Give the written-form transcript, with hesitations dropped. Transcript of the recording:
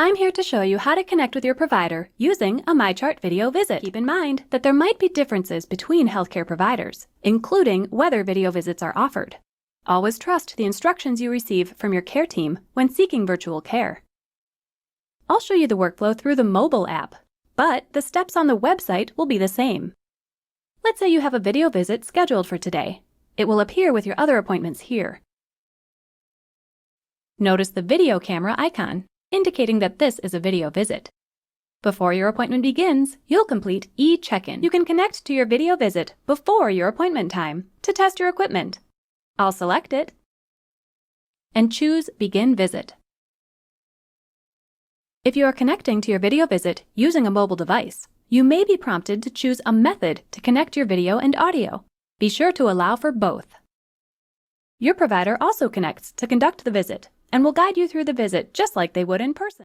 I'm here to show you how to connect with your provider using a MyChart video visit. Keep in mind that there might be differences between healthcare providers, including whether video visits are offered. Always trust the instructions you receive from your care team when seeking virtual care. I'll show you the workflow through the mobile app, but the steps on the website will be the same. Let's say you have a video visit scheduled for today. It will appear with your other appointments here. Notice the video camera icon, indicating that this is a video visit. Before your appointment begins, you'll complete e-check-in. You can connect to your video visit before your appointment time to test your equipment. I'll select it and choose Begin Visit. If you are connecting to your video visit using a mobile device, you may be prompted to choose a method to connect your video and audio. Be sure to allow for both. Your provider also connects to conduct the visit and will guide you through the visit just like they would in person.